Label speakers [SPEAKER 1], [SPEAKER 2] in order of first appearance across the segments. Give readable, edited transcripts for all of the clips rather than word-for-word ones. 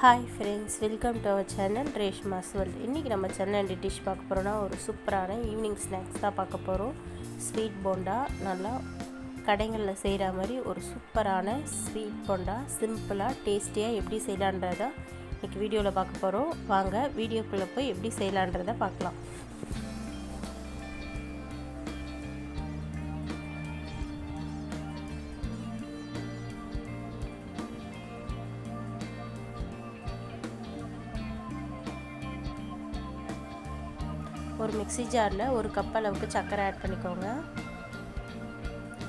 [SPEAKER 1] Hi friends, welcome to our channel Reshma's world. இன்றைக்கி நம்ம channel dish பார்க்க போகிறோன்னா ஒரு சூப்பரான ஈவினிங் ஸ்நாக்ஸ் தான் பார்க்க போகிறோம். ஸ்வீட் போண்டா, நல்லா கடைகளில் செய்கிற மாதிரி ஒரு சூப்பரான ஸ்வீட் போண்டா சிம்பிளாக டேஸ்டியாக எப்படி செய்யலான்றதை இன்றைக்கி வீடியோவில் பார்க்க போகிறோம். வாங்க வீடியோக்குள்ளே போய் எப்படி செய்யலான்றதை பார்க்கலாம். ஒரு மிக்ஸி ஜாரில் ஒரு கப் அளவுக்கு சர்க்கரை ஆட் பண்ணிக்கோங்க.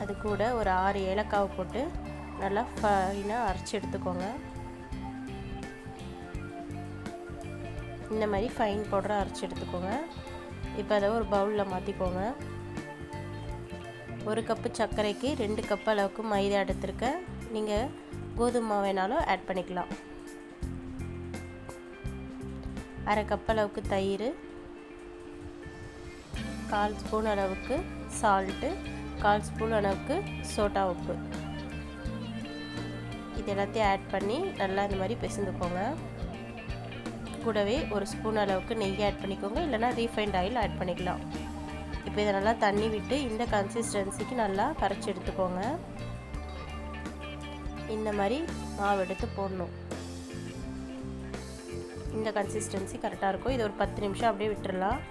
[SPEAKER 1] அது கூட ஒரு 6 ஏலக்காவை போட்டு நல்லா ஃபைனாக அரைச்சி எடுத்துக்கோங்க. இந்த மாதிரி ஃபைன் பவுடராக அரைச்சி எடுத்துக்கோங்க. இப்போ அதை ஒரு பவுலில் மாற்றிக்கோங்க. 1 கப்பு சர்க்கரைக்கு 2 கப் அளவுக்கு மைதா எடுத்துருக்கேன். நீங்கள் கோதுமை மாவு வேணாலும் ஆட் பண்ணிக்கலாம். 1/2 கப் அளவுக்கு தயிர், 1/4 ஸ்பூன் அளவுக்கு சால்ட்டு, 1/4 ஸ்பூன் அளவுக்கு சோடா உப்பு, இது எல்லாத்தையும் ஆட் பண்ணி நல்லா இந்த மாதிரி பிசைந்துக்கோங்க. கூடவே 1 ஸ்பூன் அளவுக்கு நெய் ஆட் பண்ணிக்கோங்க, இல்லைனா ரீஃபைண்ட் ஆயில் ஆட் பண்ணிக்கலாம். இப்போ இதை நல்லா தண்ணி விட்டு இந்த கன்சிஸ்டன்சிக்கு நல்லா கரைச்சி எடுத்துக்கோங்க. இந்த மாதிரி மாவு எடுத்து போடணும். இந்த கன்சிஸ்டன்சி கரெக்டாக இருக்கும். இது ஒரு 10 நிமிஷம் அப்படியே விட்டுடலாம்.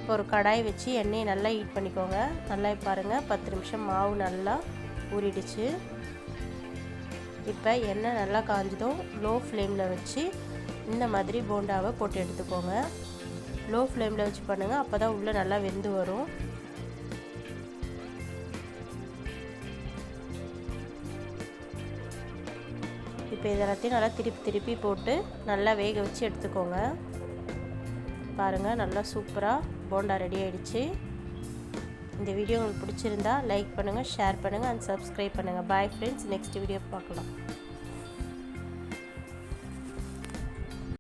[SPEAKER 1] இப்போ ஒரு கடாய் வச்சு எண்ணெயை நல்லா ஹீட் பண்ணிக்கோங்க. நல்லா பாருங்கள், 10 நிமிஷம் மாவு நல்லா ஊறிடுச்சு. இப்போ எண்ணெய் நல்லா காஞ்சதும் லோ ஃப்ளேமில் வச்சு இந்த மாதிரி போண்டாவை போட்டு எடுத்துக்கோங்க. லோ ஃப்ளேமில் வச்சு பண்ணுங்கள், அப்போ தான் உள்ளே நல்லா வெந்து வரும். இப்போ இதெல்லாத்தையும் நல்லா திருப்பி போட்டு நல்லா வேக வச்சு எடுத்துக்கோங்க. பாருங்கள், நல்லா சூப்பராக போண்டா ரெடி ஆகிடுச்சு. இந்த வீடியோ உங்களுக்கு பிடிச்சிருந்தா லைக் பண்ணுங்கள், ஷேர் பண்ணுங்கள் அண்ட் சப்ஸ்கிரைப் பண்ணுங்கள். பாய் ஃப்ரெண்ட்ஸ், நெக்ஸ்ட் வீடியோ பார்க்கலாம்.